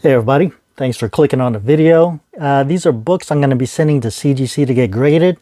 Hey everybody, thanks for clicking on the video. These are books I'm going to be sending to CGC to get graded.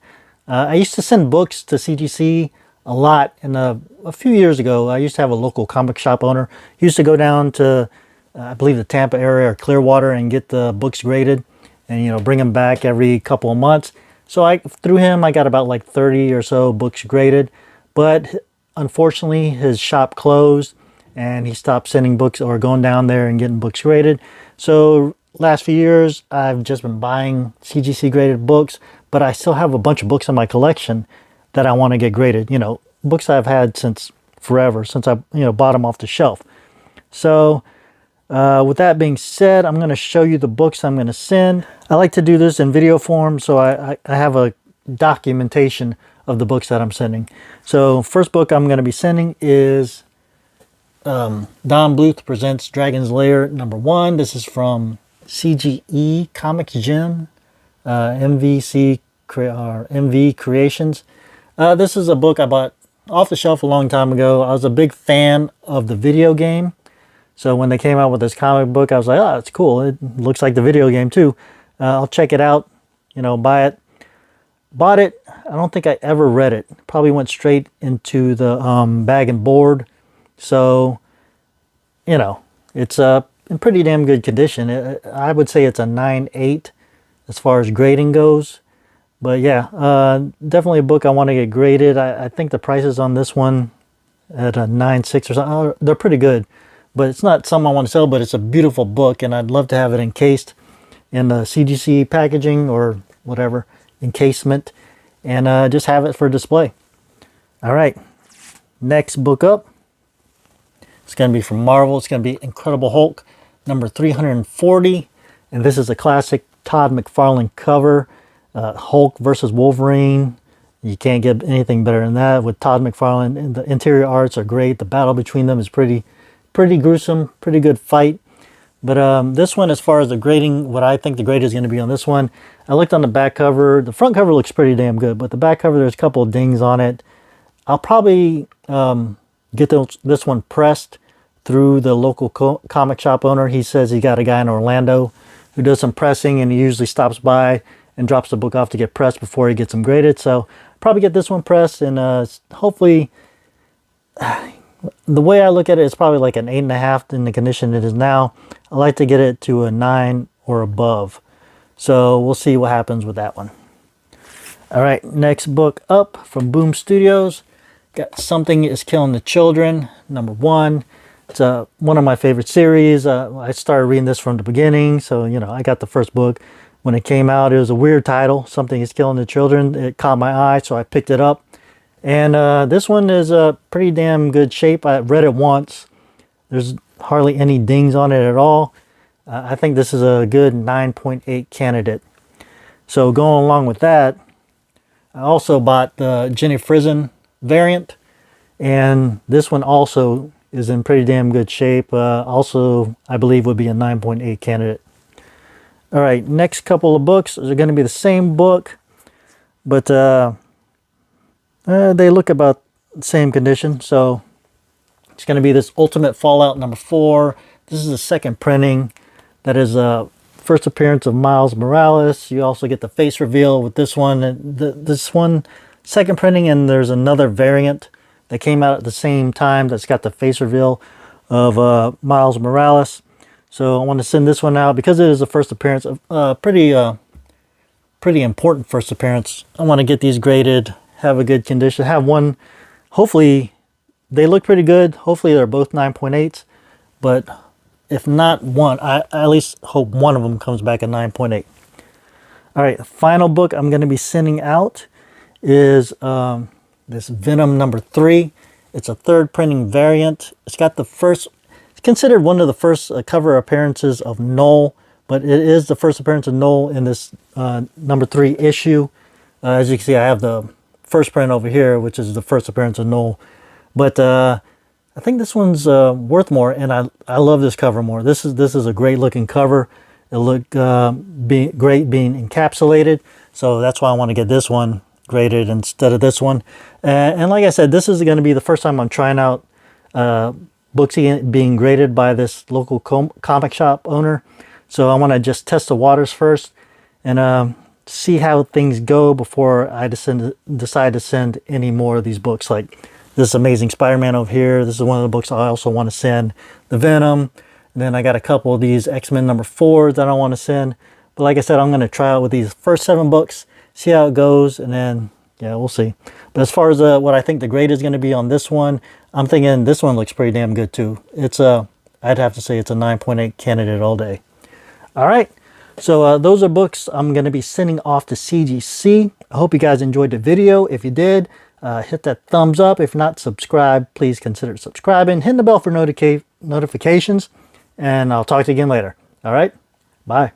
I used to send books to CGC a lot, and a few years ago I used to have a local comic shop owner. He used to go down to, I believe, the Tampa area or Clearwater and get the books graded and bring them back every couple of months. So through him I got about like 30 or so books graded, but unfortunately his shop closed and he stopped sending books or going down there and getting books graded. So last few years I've just been buying CGC graded books, but I still have a bunch of books in my collection that I want to get graded. Books I've had since forever, since I bought them off the shelf. So with that being said, I'm going to show you the books I'm going to send. I like to do this in video form, so I have a documentation of the books that I'm sending. So first book I'm going to be sending is Don Bluth Presents Dragon's Lair #1. This is from CGE Comics Gym, MV Creations. This is a book I bought off the shelf a long time ago. I was a big fan of the video game. So when they came out with this comic book, I was like, oh, it's cool. It looks like the video game too. I'll check it out, buy it. Bought it. I don't think I ever read it. Probably went straight into the bag and board. So, it's in pretty damn good condition. I would say it's a 9.8 as far as grading goes. But yeah, definitely a book I want to get graded. I think the prices on this one at a 9.6 or something, they're pretty good. But it's not something I want to sell, but it's a beautiful book, and I'd love to have it encased in the CGC packaging or whatever, encasement, and just have it for display. All right, next book up. It's going to be from Marvel. It's going to be Incredible Hulk number 340. And this is a classic Todd McFarlane cover. Hulk versus Wolverine. You can't get anything better than that with Todd McFarlane. And the interior arts are great. The battle between them is pretty gruesome. Pretty good fight. But this one, as far as the grading, what I think the grade is going to be on this one, I looked on the back cover. The front cover looks pretty damn good. But the back cover, there's a couple of dings on it. I'll probably get this one pressed through the local comic shop owner. He says he got a guy in Orlando who does some pressing, and he usually stops by and drops the book off to get pressed before he gets them graded. So probably get this one pressed, and hopefully, the way I look at it, it's probably like an 8.5 in the condition it is now. I like to get it to a 9 or above. So we'll see what happens with that one. All right, next book up from Boom Studios. Got Something Is Killing the Children, #1. It's one of my favorite series. I started reading this from the beginning, so I got the first book when it came out. It was a weird title, Something Is Killing the Children. It caught my eye, so I picked it up. And this one is a pretty damn good shape. I read it once. There's hardly any dings on it at all. I think this is a good 9.8 candidate. So going along with that, I also bought the Jenny Frison variant, and this one also is in pretty damn good shape. Also, I believe would be a 9.8 candidate. All right, next couple of books are going to be the same book, but they look about the same condition. So it's going to be this Ultimate Fallout #4. This is the second printing. That is a first appearance of Miles Morales. You also get the face reveal with this one. This one, second printing, and there's another variant that came out at the same time that's got the face reveal of Miles Morales. So I want to send this one out because it is the first appearance of pretty important first appearance. I want to get these graded, have a good condition, have one. Hopefully they look pretty good. Hopefully they're both 9.8s, but if not one, I at least hope one of them comes back at 9.8. All right, the final book I'm going to be sending out is this Venom #3. It's a third printing variant. It's considered one of the first cover appearances of Null, but it is the first appearance of Null in this #3 issue. As you can see, I have the first print over here, which is the first appearance of Null. But I think this one's worth more, and I love this cover more. This is a great looking cover. It looked great being encapsulated, so that's why I want to get this one graded instead of this one. And like I said, this is going to be the first time I'm trying out books being graded by this local comic shop owner. So I want to just test the waters first and see how things go before I decide to send any more of these books. Like this Amazing Spider-Man over here. This is one of the books I also want to send. The Venom. And then I got a couple of these X-Men #4 that I want to send. But like I said, I'm going to try out with these first 7 books, see how it goes, and then, yeah, we'll see. But as far as what I think the grade is going to be on this one, I'm thinking this one looks pretty damn good too. It's I'd have to say it's a 9.8 candidate all day. All right. So those are books I'm going to be sending off to CGC. I hope you guys enjoyed the video. If you did, hit that thumbs up. If not, subscribe. Please consider subscribing. Hit the bell for notifications. And I'll talk to you again later. All right. Bye.